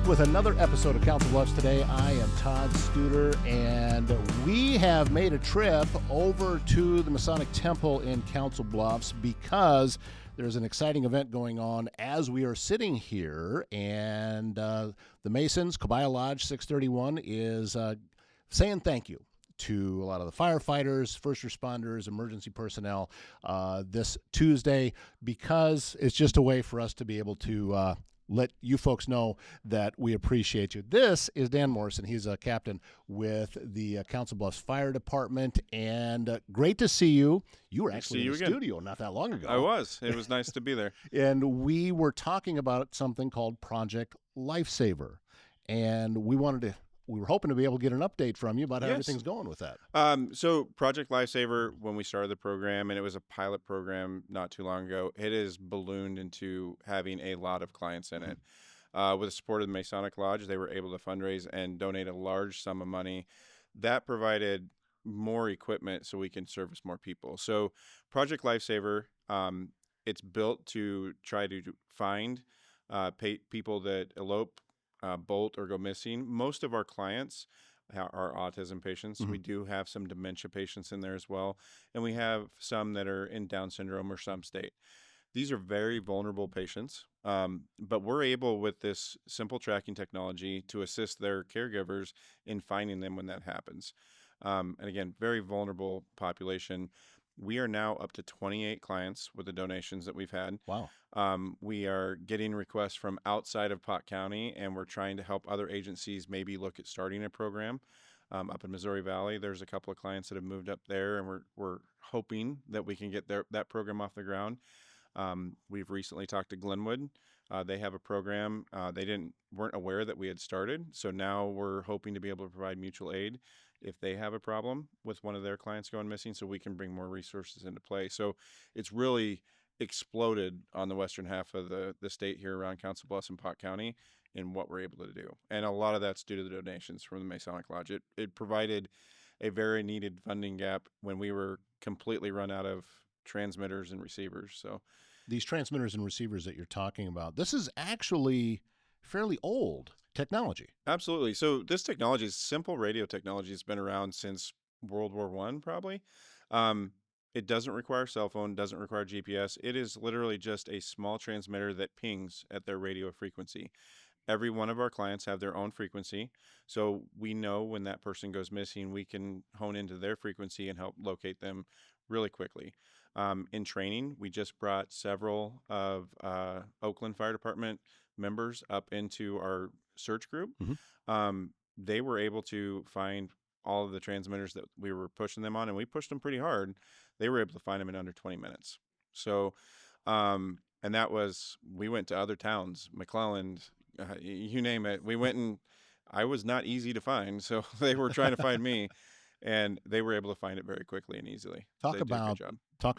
with another episode of Council Bluffs Today. I am Todd Studer, and we have made a trip over to the Masonic Temple in Council Bluffs because there's an exciting event going on as we are sitting here, and the Masons, Cobia Lodge 631, is saying thank you to a lot of the firefighters, first responders, emergency personnel this Tuesday, because it's just a way for us to be able to let you folks know that we appreciate you. This is Dan Morse, and he's a captain with the Council Bluffs Fire Department, and great to see you. You were actually in the studio not that long ago. I was. It was nice to be there. And we were talking about something called Project Lifesaver, and we were hoping to be able to get an update from you about how everything's going with that. So Project Lifesaver, when we started the program, and it was a pilot program not too long ago, it has ballooned into having a lot of clients in it. With the support of the Masonic Lodge, they were able to fundraise and donate a large sum of money. That provided more equipment so we can service more people. So Project Lifesaver, it's built to try to find people that elope, bolt, or go missing. Most of our clients are autism patients. We do have some dementia patients in there as well, and we have some that are in Down syndrome or some state. These are very vulnerable patients, but we're able, with this simple tracking technology, to assist their caregivers in finding them when that happens. And again, very vulnerable population. We are now up to 28 clients with the donations that we've had. Wow. We are getting requests from outside of Pot County, and we're trying to help other agencies maybe look at starting a program. Up in Missouri Valley, there's a couple of clients that have moved up there, and we're hoping that we can get that program off the ground. We've recently talked to Glenwood. They have a program. They weren't aware that we had started, so now we're hoping to be able to provide mutual aid if they have a problem with one of their clients going missing, so we can bring more resources into play. So it's really exploded on the western half of the state here around Council Bluffs and Pot County in what we're able to do. And a lot of that's due to the donations from the Masonic Lodge. It provided a very needed funding gap when we were completely run out of transmitters and receivers. So these transmitters and receivers that you're talking about, this is actually fairly old technology. Absolutely. So this technology is simple radio technology. It's been around since World War I, probably. It doesn't require cell phone, doesn't require GPS. It is literally just a small transmitter that pings at their radio frequency. Every one of our clients have their own frequency, so we know when that person goes missing, we can hone into their frequency and help locate them really quickly. In training, we just brought several of Oakland Fire Department members up into our search group. They were able to find all of the transmitters that we were pushing them on, and we pushed them pretty hard. They were able to find them in under 20 minutes. So, and that was, we went to other towns, McClelland, you name it. We went, and I was not easy to find, so they were trying to find me, and they were able to find it very quickly and easily. Talk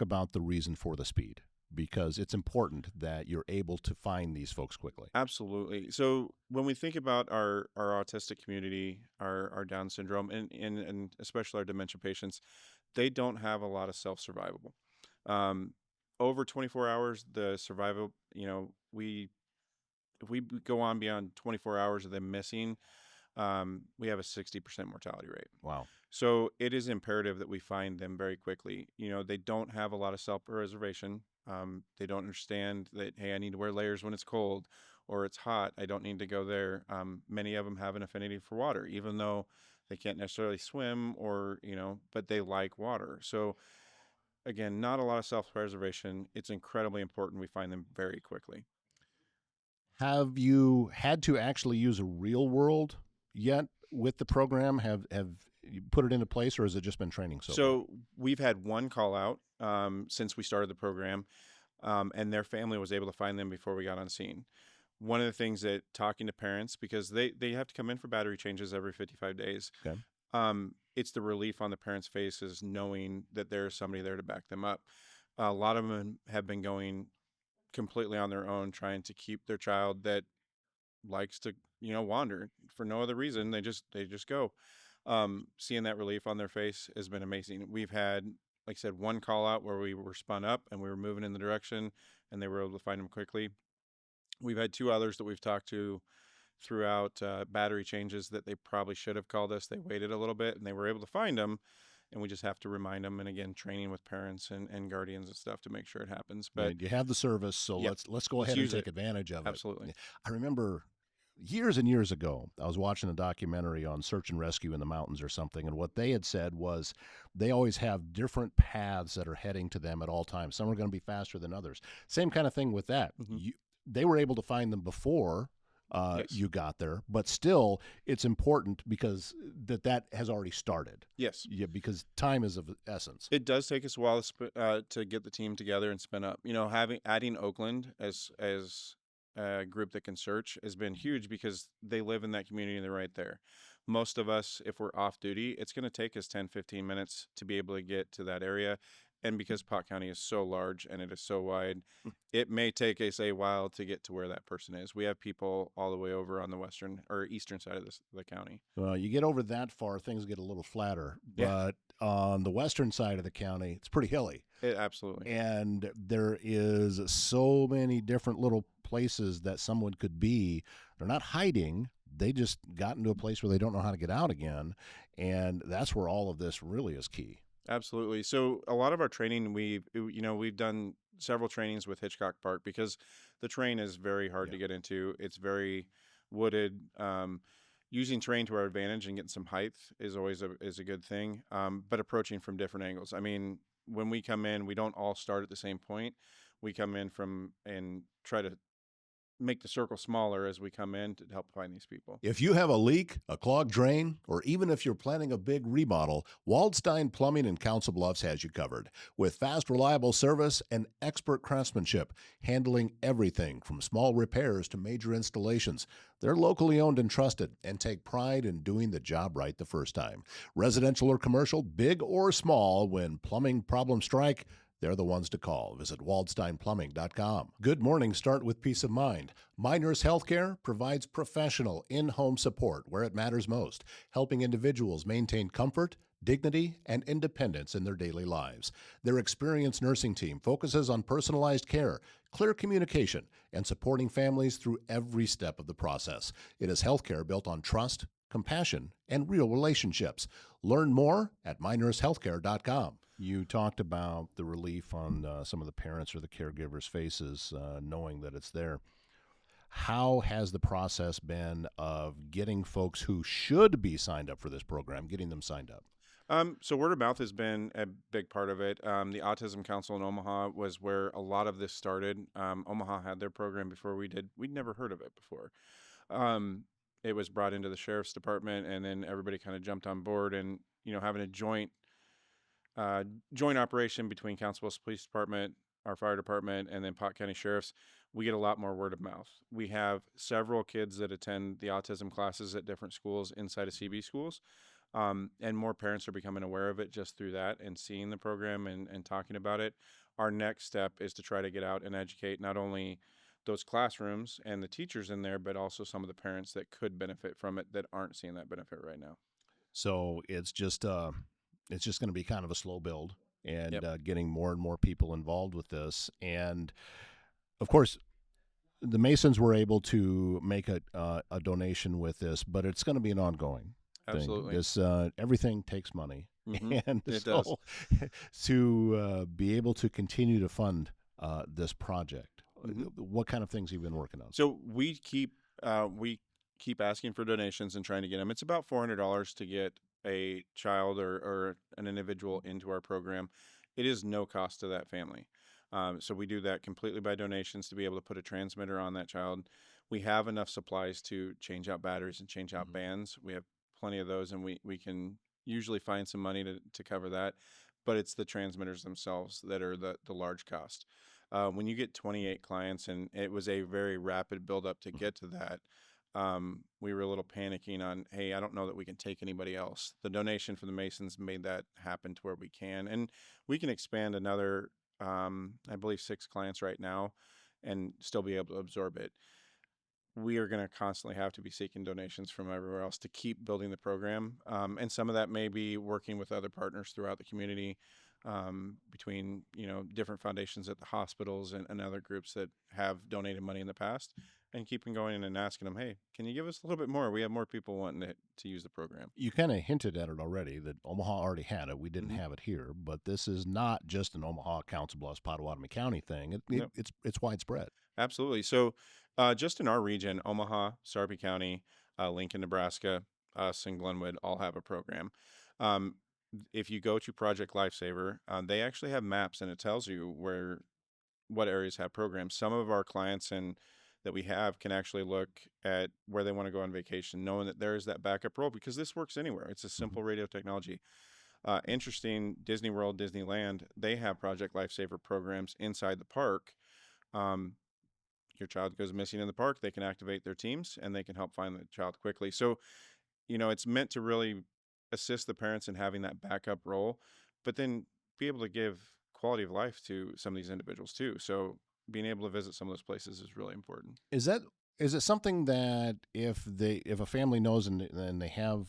about the reason for the speed, because it's important that you're able to find these folks quickly. Absolutely. So when we think about our autistic community, our Down syndrome, and especially our dementia patients, they don't have a lot of self-survivable. Over 24 hours, the survival, if we go on beyond 24 hours of them missing, we have a 60% mortality rate. Wow. So it is imperative that we find them very quickly. They don't have a lot of self-preservation. They don't understand that, hey, I need to wear layers when it's cold or it's hot. I don't need to go there. Many of them have an affinity for water, even though they can't necessarily swim but they like water. So again, not a lot of self-preservation. It's incredibly important we find them very quickly. Have you had to actually use a real world yet with the program? Have you put it into place, or has it just been training so far? We've had one call out since we started the program, and their family was able to find them before we got on scene. One of the things that talking to parents, because they have to come in for battery changes every 55 days. Okay. It's the relief on the parents' faces knowing that there's somebody there to back them up. A lot of them have been going completely on their own, trying to keep their child that likes to, wander for no other reason. They just go. Seeing that relief on their face has been amazing. We've had, like I said, one call out where we were spun up and we were moving in the direction and they were able to find them quickly. We've had two others that we've talked to throughout battery changes that they probably should have called us. They waited a little bit and they were able to find them. And we just have to remind them. And again, training with parents and guardians and stuff to make sure it happens. Yeah, But you have the service, so yeah, let's go let's ahead and use it. take advantage of it. Absolutely. Yeah, I remember years and years ago, I was watching a documentary on search and rescue in the mountains or something, and what they had said was they always have different paths that are heading to them at all times. Some are going to be faster than others. Same kind of thing with that. Hmm. They were able to find them before Yes. you got there, but still, it's important because that has already started. Yes. Yeah, because time is of essence. It does take us a while to get the team together and spin up. Adding Oakland as a group that can search has been huge because they live in that community and they're right there. Most of us, if we're off duty, it's going to take us 10, 15 minutes to be able to get to that area. And because Pot County is so large and it is so wide, it may take us a while to get to where that person is. We have people all the way over on the western or eastern side of the county. Well, you get over that far, things get a little flatter. Yeah. But on the western side of the county, it's pretty hilly. Absolutely. And there is so many different little places that someone could be. They're not hiding. They just got into a place where they don't know how to get out again. And that's where all of this really is key. Absolutely. So a lot of our training, we've done several trainings with Hitchcock Park because the terrain is very hard to get into. It's very wooded. Using terrain to our advantage and getting some height is always a good thing. But approaching from different angles. I mean, when we come in, we don't all start at the same point. We come in from and try to make the circle smaller as we come in to help find these people. If you have a leak, a clogged drain, or even if you're planning a big remodel, Waldstein Plumbing in Council Bluffs has you covered. With fast, reliable service and expert craftsmanship, handling everything from small repairs to major installations. They're locally owned and trusted and take pride in doing the job right the first time. Residential or commercial, big or small, when plumbing problems strike, they're the ones to call. Visit waldsteinplumbing.com. Good mornings start with peace of mind. My Nurse Healthcare provides professional in-home support where it matters most, helping individuals maintain comfort, dignity, and independence in their daily lives. Their experienced nursing team focuses on personalized care, clear communication, and supporting families through every step of the process. It is healthcare built on trust, compassion, and real relationships. Learn more at mynursehealthcare.com. You talked about the relief on some of the parents or the caregivers' faces, knowing that it's there. How has the process been of getting folks who should be signed up for this program, getting them signed up? So word of mouth has been a big part of it. The Autism Council in Omaha was where a lot of this started. Omaha had their program before we did. We'd never heard of it before. It was brought into the sheriff's department, and then everybody kind of jumped on board. And having a joint operation between Council Bluffs Police Department, our fire department, and then Pot County Sheriff's, we get a lot more word of mouth. We have several kids that attend the autism classes at different schools inside of CB schools. And more parents are becoming aware of it just through that and seeing the program and talking about it. Our next step is to try to get out and educate not only those classrooms and the teachers in there, but also some of the parents that could benefit from it that aren't seeing that benefit right now. So it's just going to be kind of a slow build and Yep. getting more and more people involved with this. And of course, the Masons were able to make a donation with this, but it's going to be an ongoing thing. Absolutely. This everything takes money, and It so does. to be able to continue to fund this project, Mhm. what kind of things have you been working on? So we keep asking for donations and trying to get them. It's about $400 to get a child or an individual into our program. It is no cost to that family. So we do that completely by donations to be able to put a transmitter on that child. We have enough supplies to change out batteries and change out Mhm. bands. We have plenty of those, and we can usually find some money to cover that. But it's the transmitters themselves that are the large cost. When you get 28 clients, and it was a very rapid buildup to get to that, we were a little panicking on, hey, I don't know that we can take anybody else. The donation from the Masons made that happen to where we can. And we can expand another, I believe, 6 clients right now and still be able to absorb it. We are going to constantly have to be seeking donations from everywhere else to keep building the program. And some of that may be working with other partners throughout the community, between different foundations at the hospitals and other groups that have donated money in the past. and keeping going and asking them, hey, can you give us a little bit more? We have more people wanting to use the program. You kind of hinted at it already that Omaha already had it. We didn't Hmm. have it here, but this is not just an Omaha, Council Bluffs, Potawatomi County thing. No, It's widespread. absolutely. So, just in our region, Omaha, Sarpy County, Lincoln, Nebraska, us, and Glenwood all have a program. Um, if you go to Project Lifesaver, they actually have maps, and it tells you what areas have programs. Some of our clients and that we have can actually look at where they want to go on vacation, knowing that there is that backup role because this works anywhere. It's a Mhm. simple radio technology. Interesting, Disney World, Disneyland, they have Project Lifesaver programs inside the park. Um, your child goes missing in the park, they can activate their teams and they can help find the child quickly. So, it's meant to really assist the parents in having that backup role, but then be able to give quality of life to some of these individuals too. So, being able to visit some of those places is really important. Is that is it something that if a family knows and they have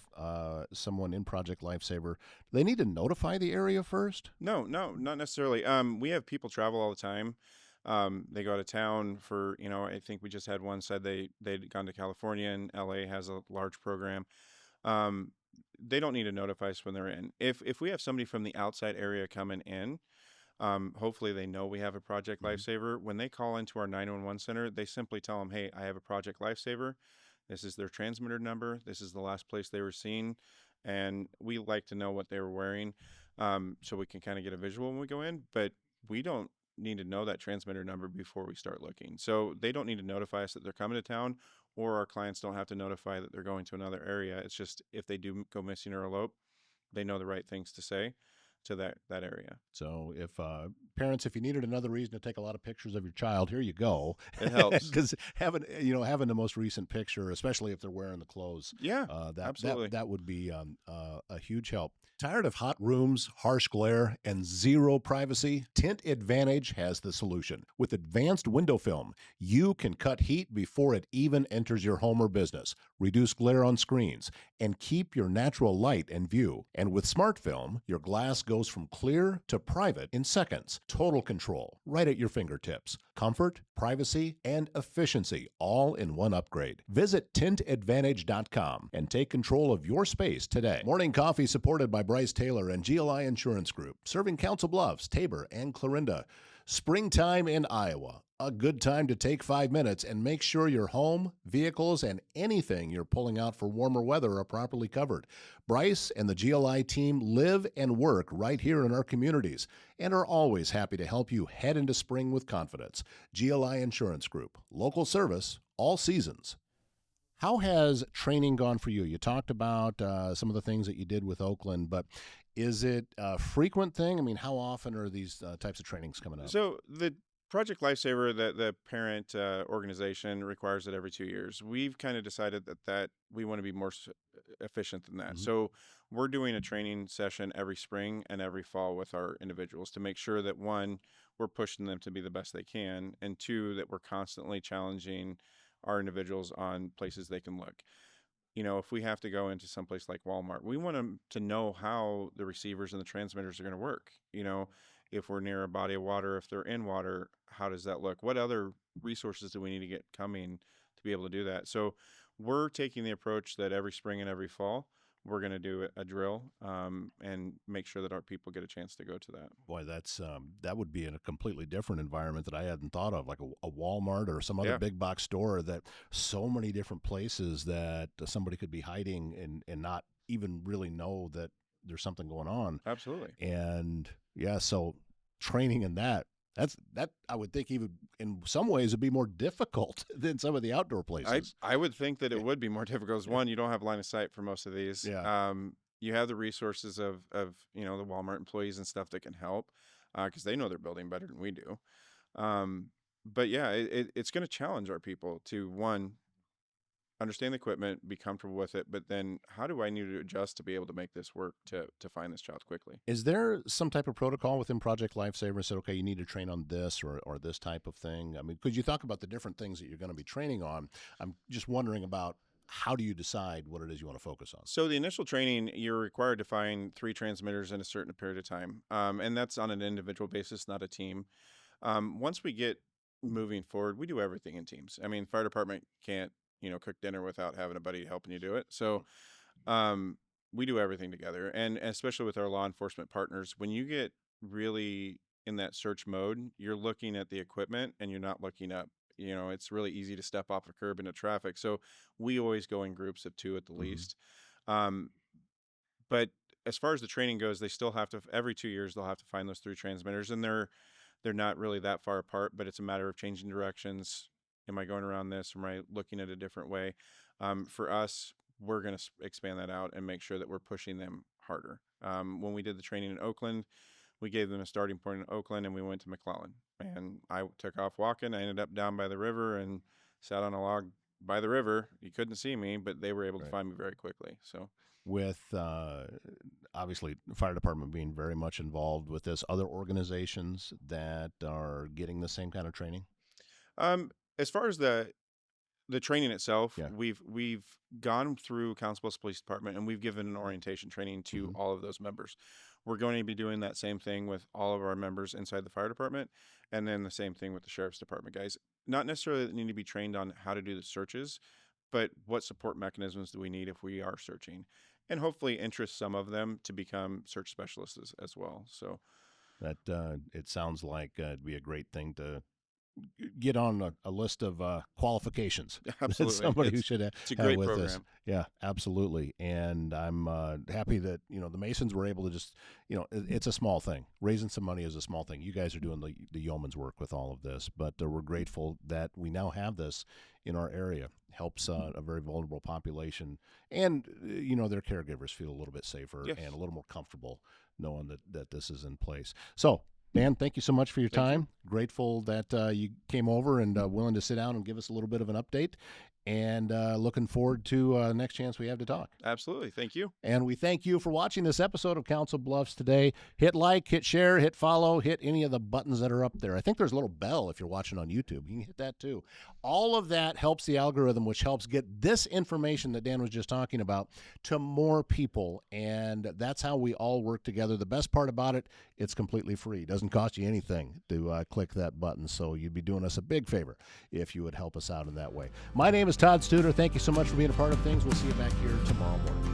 someone in Project Lifesaver, they need to notify the area first? No, no, not necessarily. We have people travel all the time. They go out of town for, I think we just had one said they'd gone to California and LA has a large program. Um, they don't need to notify us when they're in. If we have somebody from the outside area coming in, hopefully they know we have a Project Mhm. Lifesaver. When they call into our 911 center, they simply tell them, "Hey, I have a Project Lifesaver. This is their transmitter number. This is the last place they were seen, and we like to know what they were wearing, so we can kind of get a visual when we go in. But we don't need to know that transmitter number before we start looking. So they don't need to notify us that they're coming to town, or our clients don't have to notify that they're going to another area. It's just if they do go missing or elope, they know the right things to say to that area. So, if parents, if you needed another reason to take a lot of pictures of your child, here you go. It helps. Because having the most recent picture, especially if they're wearing the clothes, Yeah, that absolutely. would be a huge help. Tired of hot rooms, harsh glare, and zero privacy? Tint Advantage has the solution. With advanced window film, you can cut heat before it even enters your home or business, reduce glare on screens, and keep your natural light in view. And with smart film, your glass goes from clear to private in seconds. Total control, right at your fingertips. Comfort, privacy, and efficiency, all in one upgrade. Visit tintadvantage.com and take control of your space today. Morning coffee supported by Bryce Taylor and GLI Insurance Group, serving Council Bluffs, Tabor, and Clarinda. Springtime in Iowa. A good time to take 5 minutes and make sure your home, vehicles, and anything you're pulling out for warmer weather are properly covered. Bryce and the GLI team live and work right here in our communities and are always happy to help you head into spring with confidence. GLI Insurance Group, local service, all seasons. How has training gone for you? You talked about some of the things that you did with Oakland, but is it a frequent thing? I mean, how often are these types of trainings coming up? So the Project Lifesaver, the parent organization, requires it every 2 years. We've kind of decided that we want to be more efficient than that. Mhm. So we're doing a training session every spring and every fall with our individuals to make sure that one, we're pushing them to be the best they can, and two, that we're constantly challenging our individuals on places they can look. If we have to go into someplace like Walmart, we want them to know how the receivers and the transmitters are going to work. If we're near a body of water, if they're in water, how does that look? What other resources do we need to get coming to be able to do that? So we're taking the approach that every spring and every fall, we're going to do a drill and make sure that our people get a chance to go to that. Boy, that would be in a completely different environment that I hadn't thought of, like a Walmart or some other Yeah, big box store. That so many different places that somebody could be hiding and not even really know that there's something going on. absolutely. And yeah, so training in that I would think even in some ways would be more difficult than some of the outdoor I places. I would think that it would be more difficult. 'Cause one, you don't have line of sight for most of these. Yeah. You have the resources of the Walmart employees and stuff that can help because they know their building better than we do. But yeah, it's going to challenge our people to one, understand the equipment, be comfortable with it, but then how do I need to adjust to be able to make this work to find this child quickly? Is there some type of protocol within Project Lifesaver said, okay, you need to train on this or this type of thing? I mean, because you talk about the different things that you're going to be training on. I'm just wondering about how do you decide what it is you want to focus on? So the initial training, you're required to find 3 transmitters in a certain period of time, and that's on an individual basis, not a team. Once we get moving forward, we do everything in teams. I mean, fire department can't, cook dinner without having a buddy helping you do it. So, um, we do everything together. And especially with our law enforcement partners, when you get really in that search mode, you're looking at the equipment and you're not looking up. It's really easy to step off a curb into traffic. So we always go in groups of 2 at the Hmm. least. Um, but as far as the training goes, they still have to every 2 years they'll have to find those 3 transmitters, and they're not really that far apart, but it's a matter of changing directions. Am I going around this? Am I looking at a different way? For us, we're going to expand that out and make sure that we're pushing them harder. When we did the training in Oakland, we gave them a starting point in Oakland, and we went to McClellan. And I took off walking. I ended up down by the river and sat on a log by the river. You couldn't see me, but they were able to Right. find me very quickly. So With obviously the fire department being very much involved with this, other organizations that are getting the same kind of training. as far as the training itself, Yeah. we've gone through Council Bluffs Police Department, and we've given an orientation training to Hmm. all of those members. We're going to be doing that same thing with all of our members inside the fire department, and then the same thing with the sheriff's department guys. Not necessarily that need to be trained on how to do the searches, but what support mechanisms do we need if we are searching, and hopefully interest some of them to become search specialists as well. So That it sounds like it'd be a great thing to get on a list of qualifications that absolutely, somebody who should it's a have great with this. program. Yeah, absolutely. And I'm happy that the Masons were able to just it's a small thing. Raising some money is a small thing. You guys are doing the yeoman's work with all of this, but we're grateful that we now have this in our area. Helps a very vulnerable population, and their caregivers feel a little bit safer Yes, and a little more comfortable knowing that this is in place. So Dan, thank you so much for your thank you. time. Grateful that you came over and willing to sit down and give us a little bit of an update. And looking forward to the next chance we have to talk. Absolutely, thank you. And we thank you for watching this episode of Council Bluffs today. Hit like, hit share, hit follow, hit any of the buttons that are up there. I think there's a little bell if you're watching on YouTube. You can hit that too. All of that helps the algorithm, which helps get this information that Dan was just talking about to more people. And that's how we all work together. The best part about it, it's completely free. It doesn't cost you anything to click that button. So you'd be doing us a big favor if you would help us out in that way. My name is Todd Studer. Thank you so much for being a part of things. We'll see you back here tomorrow morning.